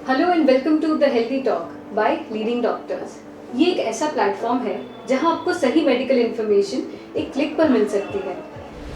Hello and welcome to the healthy talk by leading doctors. ये एक ऐसा platform है जहां आपको सही मेडिकल इन्फॉर्मेशन एक क्लिक पर मिल सकती है।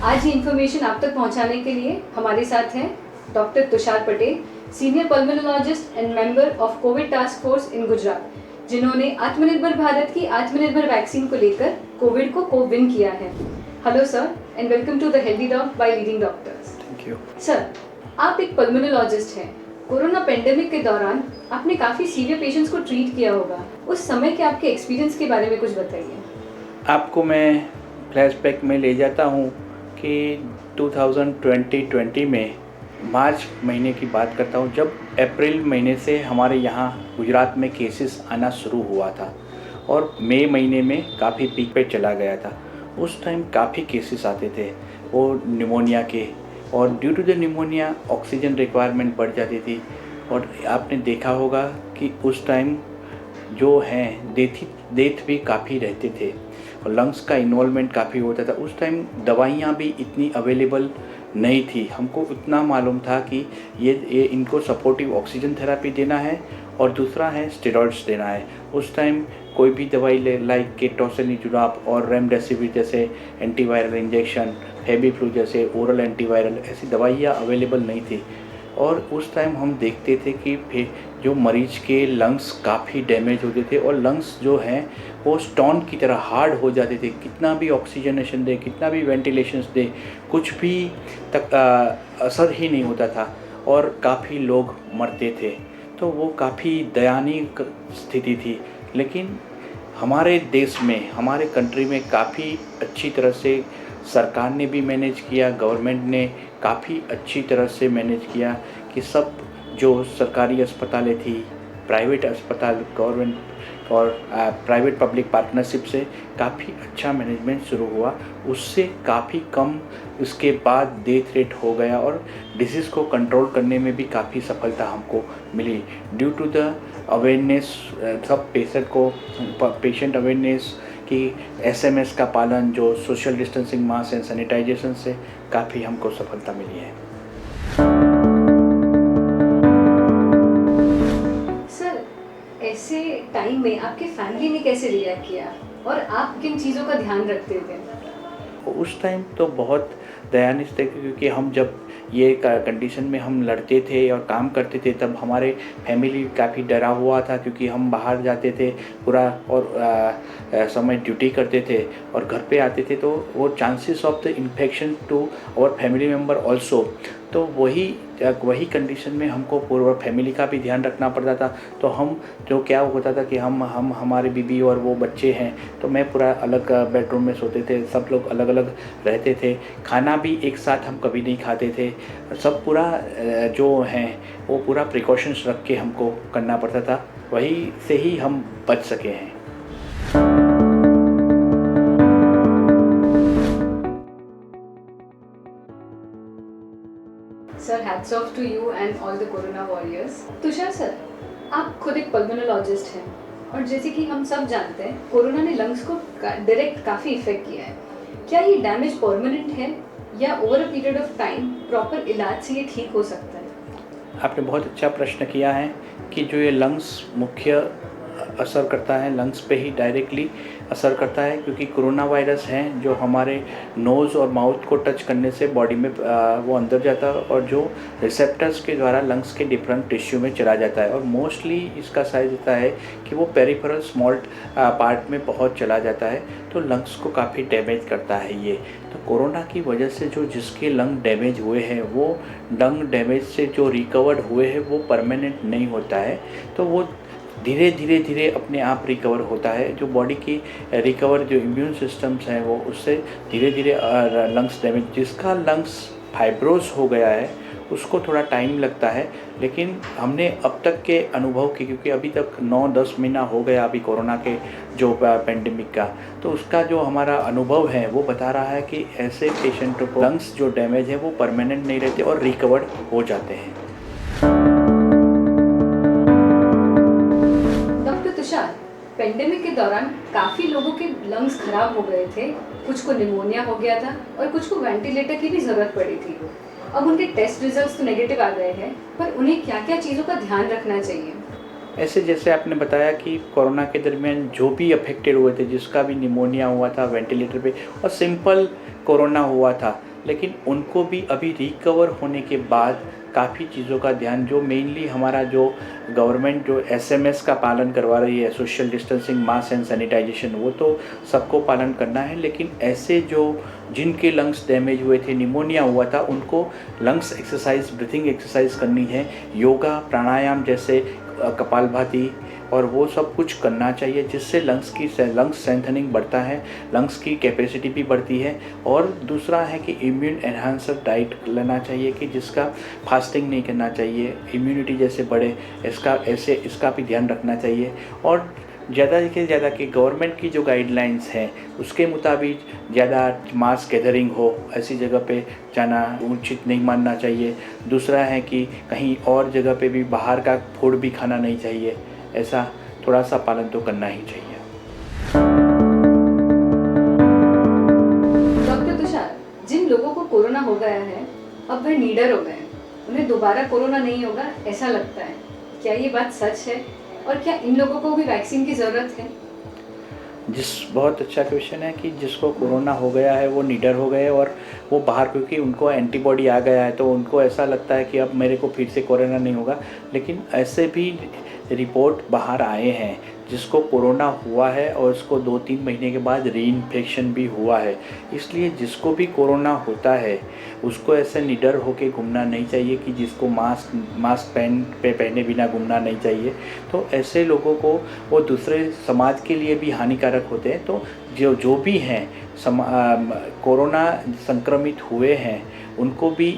आज ये इन्फॉर्मेशन आप तक पहुंचाने के लिए हमारे साथ हैं doctor Tushar Patel, senior pulmonologist and member of Covid task force in Gujarat, जिन्होंने आत्मनिर्भर भारत की आत्मनिर्भर वैक्सीन को लेकर कोविड को विन किया है। Hello sir and welcome to the healthy talk by leading doctors. Thank you sir, आप एक पल्मोनोलॉजिस्ट हैं। कोरोना पेंडेमिक के दौरान आपने काफ़ी सीवियर पेशेंट्स को ट्रीट किया होगा। उस समय के आपके एक्सपीरियंस के बारे में कुछ बताइए। आपको मैं फ्लैशबैक में ले जाता हूँ कि 2020 में मार्च महीने की बात करता हूँ, जब अप्रैल महीने से हमारे यहाँ गुजरात में केसेस आना शुरू हुआ था और मई महीने में काफ़ी पीक पे चला गया था। उस टाइम काफ़ी केसेस आते थे वो निमोनिया के, और due to the pneumonia oxygen requirement बढ़ जाती थी। और आपने देखा होगा कि उस टाइम जो हैं डेथ भी काफ़ी रहते थे और लंग्स का इन्वॉल्वमेंट काफ़ी होता था। उस टाइम दवाइयाँ भी इतनी अवेलेबल नहीं थी। हमको इतना मालूम था कि ये इनको सपोर्टिव ऑक्सीजन थेरेपी देना है और दूसरा है स्टेरॉइड्स देना है। उस टाइम कोई भी दवाई लाइक के टोसिलिजुमाब और रेमडेसिविर जैसे एंटीवायरल इंजेक्शन, फेबिफ्लू जैसे ओरल एंटीवायरल, ऐसी दवाइयाँ अवेलेबल नहीं थी। और उस टाइम हम देखते थे कि जो मरीज के लंग्स काफ़ी डैमेज होते थे और लंग्स जो हैं वो स्टोन की तरह हार्ड हो जाते थे। कितना भी ऑक्सीजनेशन दे, कितना भी वेंटिलेशंस दे, कुछ भी तक असर ही नहीं होता था और काफ़ी लोग मरते थे। तो वो काफ़ी दयनीय स्थिति थी। लेकिन हमारे देश में, हमारे कंट्री में काफ़ी अच्छी तरह से सरकार ने भी मैनेज किया, गवर्नमेंट ने काफ़ी अच्छी तरह से मैनेज किया कि सब जो सरकारी अस्पतालें थी, प्राइवेट अस्पताल, गवर्नमेंट और प्राइवेट पब्लिक पार्टनरशिप से काफ़ी अच्छा मैनेजमेंट शुरू हुआ। उससे काफ़ी कम उसके बाद डेथ रेट हो गया और डिसीज़ को कंट्रोल करने में भी काफ़ी सफलता हमको मिली ड्यू टू द अवेयरनेस। सब पेशेंट अवेयरनेस कि SMS का पालन, जो social distancing, mask and sanitization से काफ़ी हमको सफलता मिली है। सर, ऐसे टाइम में आपके फैमिली ने कैसे रिएक्ट किया और आप किन चीज़ों का ध्यान रखते थे? उस टाइम तो बहुत दयानिश थे, क्योंकि हम जब ये कंडीशन में हम लड़ते थे और काम करते थे तब हमारे फैमिली काफ़ी डरा हुआ था, क्योंकि हम बाहर जाते थे पूरा और समय ड्यूटी करते थे और घर पे आते थे, तो वो chances of the infection to our family member also, तो वही कंडीशन में हमको पूरा फैमिली का भी ध्यान रखना पड़ता था। तो हम जो क्या होता था कि हम हमारे बीबी और वो बच्चे हैं, तो मैं पूरा अलग बेडरूम में सोते थे, सब लोग अलग अलग रहते थे। खाना भी एक साथ हम कभी नहीं खाते थे। सब पूरा जो हैं वो पूरा प्रिकॉशंस रख के हमको करना पड़ता था, वही से ही हम बच सके हैं। Sir, hats off to you and all the corona warriors. Tushar sir, आप खुद एक पल्मोनोलॉजिस्ट हैं और जैसे कि हम सब जानते हैं, कोरोना ने लंग्स को डायरेक्ट काफ़ी इफेक्ट किया है। क्या ये डैमेज परमानेंट है या over a period of time proper इलाज से ये ठीक हो सकता है? आपने बहुत अच्छा प्रश्न किया है कि जो ये लंग्स मुख्य असर करता है, लंग्स पे ही डायरेक्टली असर करता है, क्योंकि कोरोना वायरस हैं जो हमारे नोज़ और माउथ को टच करने से बॉडी में वो अंदर जाता है और जो रिसेप्टर्स के द्वारा लंग्स के डिफरेंट टिश्यू में चला जाता है और मोस्टली इसका साइज होता है कि वो पेरिफेरल स्मॉल पार्ट में बहुत चला जाता है, तो लंग्स को काफ़ी डैमेज करता है ये। तो कोरोना की वजह से जो जिसके लंग डैमेज हुए हैं, वो लंग डैमेज से जो रिकवर्ड हुए हैं वो परमानेंट नहीं होता है, तो वो धीरे धीरे अपने आप रिकवर होता है। जो बॉडी की रिकवर जो इम्यून सिस्टम्स हैं वो उससे धीरे धीरे लंग्स डैमेज, जिसका लंग्स फाइब्रोस हो गया है उसको थोड़ा टाइम लगता है। लेकिन हमने अब तक के अनुभव की, क्योंकि अभी तक 9-10 महीना हो गया अभी कोरोना के जो पेंडेमिक का, तो उसका जो हमारा अनुभव है वो बता रहा है कि ऐसे पेशेंटों को लंग्स जो डैमेज है वो परमानेंट नहीं रहते और रिकवर्ड हो जाते हैं। पेंडेमिक के दौरान काफ़ी लोगों के लंग्स खराब हो गए थे, कुछ को निमोनिया हो गया था और कुछ को वेंटिलेटर की भी ज़रूरत पड़ी थी। अब उनके टेस्ट रिजल्ट्स तो नेगेटिव आ गए हैं, पर उन्हें क्या क्या चीज़ों का ध्यान रखना चाहिए? ऐसे जैसे आपने बताया कि कोरोना के दरमियान जो भी अफेक्टेड हुए थे, जिसका भी निमोनिया हुआ था वेंटिलेटर पे और सिंपल कोरोना हुआ था, लेकिन उनको भी अभी रिकवर होने के बाद काफ़ी चीज़ों का ध्यान, जो मेनली हमारा जो गवर्नमेंट जो एसएमएस का पालन करवा रही है, social distancing, mask and sanitization, वो तो सबको पालन करना है। लेकिन ऐसे जो जिनके लंग्स डैमेज हुए थे, निमोनिया हुआ था, उनको लंग्स एक्सरसाइज, ब्रीथिंग एक्सरसाइज करनी है, योगा प्राणायाम जैसे कपालभाति और वो सब कुछ करना चाहिए, जिससे लंग्स स्ट्रेंथनिंग बढ़ता है, लंग्स की कैपेसिटी भी बढ़ती है। और दूसरा है कि इम्यून एनहांसर डाइट लेना चाहिए, कि जिसका फास्टिंग नहीं करना चाहिए, इम्यूनिटी जैसे बढ़े, इसका भी ध्यान रखना चाहिए। और ज़्यादा से ज़्यादा कि गवर्नमेंट की जो गाइडलाइंस हैं उसके मुताबिक ज़्यादा मास गैदरिंग हो, ऐसी जगह पे जाना उचित नहीं मानना चाहिए। दूसरा है कि कहीं और जगह पे भी बाहर का फूड भी खाना नहीं चाहिए, ऐसा थोड़ा सा पालन तो करना ही चाहिए। डॉक्टर तुषार, जिन लोगों को कोरोना हो गया है अब वह नीडर हो गए, उन्हें दोबारा कोरोना नहीं होगा ऐसा लगता है, क्या ये बात सच है? और क्या इन लोगों को भी वैक्सीन की ज़रूरत है? बहुत अच्छा क्वेश्चन है कि जिसको कोरोना हो गया है वो निडर हो गए और वो बाहर, क्योंकि उनको एंटीबॉडी आ गया है तो उनको ऐसा लगता है कि अब मेरे को फिर से कोरोना नहीं होगा। लेकिन ऐसे भी रिपोर्ट बाहर आए हैं जिसको कोरोना हुआ है और उसको 2-3 महीने के बाद रीइन्फेक्शन भी हुआ है। इसलिए जिसको भी कोरोना होता है उसको ऐसे निडर होके घूमना नहीं चाहिए, कि जिसको मास्क पहने बिना घूमना नहीं चाहिए। तो ऐसे लोगों को वो दूसरे समाज के लिए भी हानिकारक होते हैं। तो जो भी हैं कोरोना संक्रमित हुए हैं उनको भी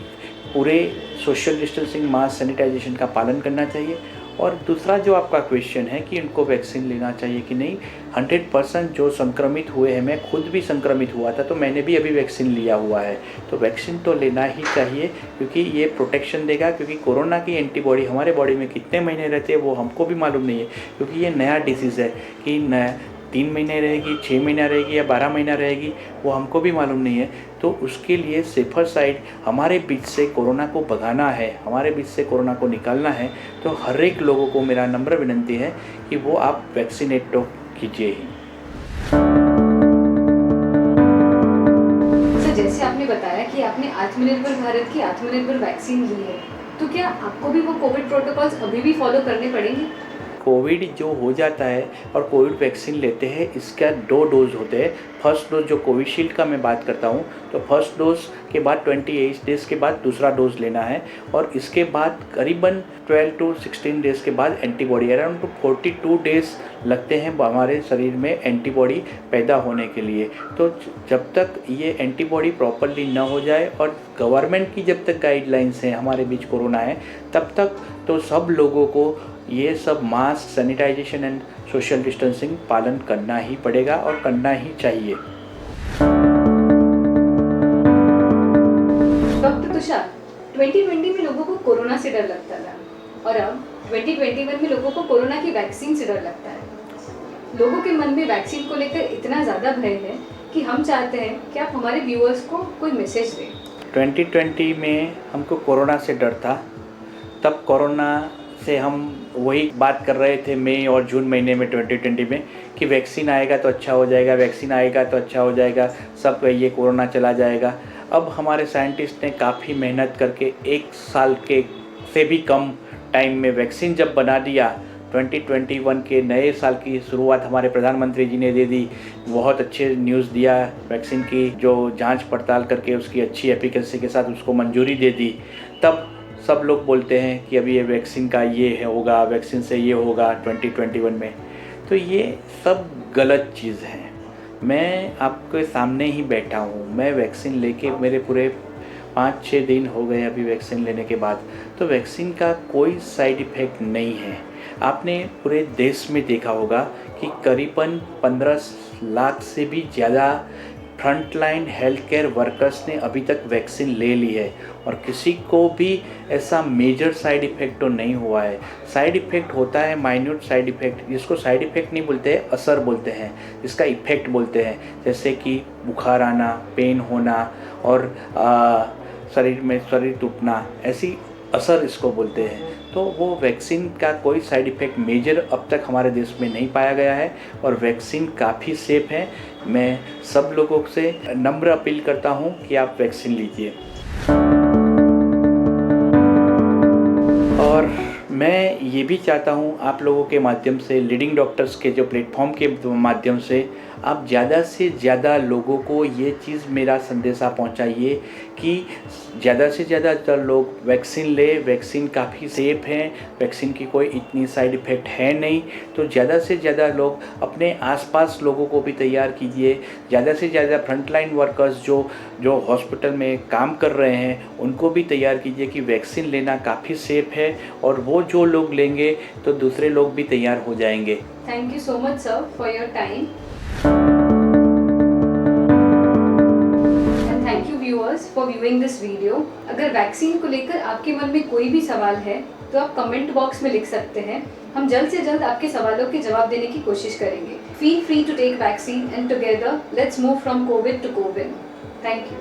पूरे सोशल डिस्टेंसिंग, मास्क सैनिटाइजेशन का पालन करना चाहिए। और दूसरा जो आपका क्वेश्चन है कि उनको वैक्सीन लेना चाहिए कि नहीं, 100% जो संक्रमित हुए हैं, मैं खुद भी संक्रमित हुआ था तो मैंने भी अभी वैक्सीन लिया हुआ है, तो वैक्सीन तो लेना ही चाहिए, क्योंकि ये प्रोटेक्शन देगा। क्योंकि कोरोना की एंटीबॉडी हमारे बॉडी में कितने महीने रहते हैं वो हमको भी मालूम नहीं है, क्योंकि ये नया डिसीज़ है कि 3 महीने रहेगी, 6 महीना रहेगी या 12 महीना रहेगी, वो हमको भी मालूम नहीं है। तो उसके लिए सेफर साइड हमारे बीच से कोरोना को भगाना है, हमारे बीच से कोरोना को निकालना है, तो हर एक लोगों को मेरा नम्र विनती है कि वो आप वैक्सीनेट तो कीजिए ही। सर, जैसे आपने बताया कि आपने आत्मनिर्भर भारत की आत्मनिर्भर वैक्सीन ली है, तो क्या आपको भी वो कोविड प्रोटोकॉल्स अभी भी फॉलो करने पड़ेंगे? कोविड जो हो जाता है और कोविड वैक्सीन लेते हैं, इसका 2 डोज होते हैं। फर्स्ट डोज जो कोविशील्ड का मैं बात करता हूँ, तो फर्स्ट डोज के बाद 28 डेज़ के बाद दूसरा डोज लेना है, और इसके बाद करीबन 12 to 16 डेज़ के बाद एंटीबॉडी, अराउंड 42 डेज़ लगते हैं हमारे शरीर में एंटीबॉडी पैदा होने के लिए। तो जब तक ये एंटीबॉडी प्रॉपरली न हो जाए और गवर्नमेंट की जब तक गाइडलाइंस हैं, हमारे बीच कोरोना है, तब तक तो सब लोगों को ये सब mask, sanitisation and social distancing पालन करना ही पड़ेगा और करना ही चाहिए। डॉक्टर तुषार, 2020 में लोगों को कोरोना से डर लगता था और अब 2021 में लोगों को कोरोना की वैक्सीन से डर लगता है। लोगों के मन में वैक्सीन को लेकर इतना ज़्यादा भय है कि हम चाहते हैं कि आप हमारे व्यूअर्स को कोई मैसेज दें। 2020 में हमको कोरोना से डर था, तब कोरोना से हम वही बात कर रहे थे मई और जून महीने में 2020 में कि वैक्सीन आएगा तो अच्छा हो जाएगा, वैक्सीन आएगा तो अच्छा हो जाएगा, सब ये कोरोना चला जाएगा। अब हमारे साइंटिस्ट ने काफ़ी मेहनत करके 1 साल के से भी कम टाइम में वैक्सीन जब बना दिया, 2021 के नए साल की शुरुआत हमारे प्रधानमंत्री जी ने दे दी। बहुत अच्छे न्यूज़ दिया, वैक्सीन की जो जांच पड़ताल करके उसकी अच्छी एफिकेसी के साथ उसको मंजूरी दे दी। तब सब लोग बोलते हैं कि अभी ये वैक्सीन का ये होगा, वैक्सीन से ये होगा 2021 में। तो ये सब गलत चीज़ है। मैं आपके सामने ही बैठा हूँ, मैं वैक्सीन लेके मेरे पूरे 5-6 दिन हो गए अभी वैक्सीन लेने के बाद। तो वैक्सीन का कोई साइड इफ़ेक्ट नहीं है। आपने पूरे देश में देखा होगा कि करीबन 15 लाख से भी ज़्यादा फ्रंटलाइन हेल्थ केयर वर्कर्स ने अभी तक वैक्सीन ले ली है और किसी को भी ऐसा मेजर साइड इफ़ेक्ट तो नहीं हुआ है। साइड इफ़ेक्ट होता है माइन्यूट साइड इफ़ेक्ट, जिसको साइड इफ़ेक्ट नहीं बोलते हैं, असर बोलते हैं, जिसका इफ़ेक्ट बोलते हैं, जैसे कि बुखार आना, पेन होना और शरीर टूटना, ऐसी असर इसको बोलते हैं। तो वो वैक्सीन का कोई साइड इफ़ेक्ट मेजर अब तक हमारे देश में नहीं पाया गया है और वैक्सीन काफ़ी सेफ़ है। मैं सब लोगों से नम्र अपील करता हूँ कि आप वैक्सीन लीजिए। और मैं ये भी चाहता हूँ आप लोगों के माध्यम से, लीडिंग डॉक्टर्स के जो प्लेटफॉर्म के माध्यम से आप ज़्यादा से ज़्यादा लोगों को ये चीज़ मेरा संदेशा पहुँचाइए कि ज़्यादा से ज़्यादा लोग वैक्सीन ले। वैक्सीन काफ़ी सेफ़ है, वैक्सीन की कोई इतनी साइड इफ़ेक्ट है नहीं। तो ज़्यादा से ज़्यादा लोग अपने आसपास लोगों को भी तैयार कीजिए। ज़्यादा से ज़्यादा फ्रंटलाइन वर्कर्स जो हॉस्पिटल में काम कर रहे हैं उनको भी तैयार कीजिए कि वैक्सीन लेना काफ़ी सेफ़ है और वो जो लोग लेंगे तो दूसरे लोग भी तैयार हो जाएंगे। Thank you so much sir for your time. Thank you viewers for viewing this video. अगर वैक्सीन को लेकर आपके मन में कोई भी सवाल है तो आप कमेंट बॉक्स में लिख सकते हैं। हम जल्द से जल्द आपके सवालों के जवाब देने की कोशिश करेंगे। Feel free to take vaccine and together let's move from Covid to CoWIN. Thank you.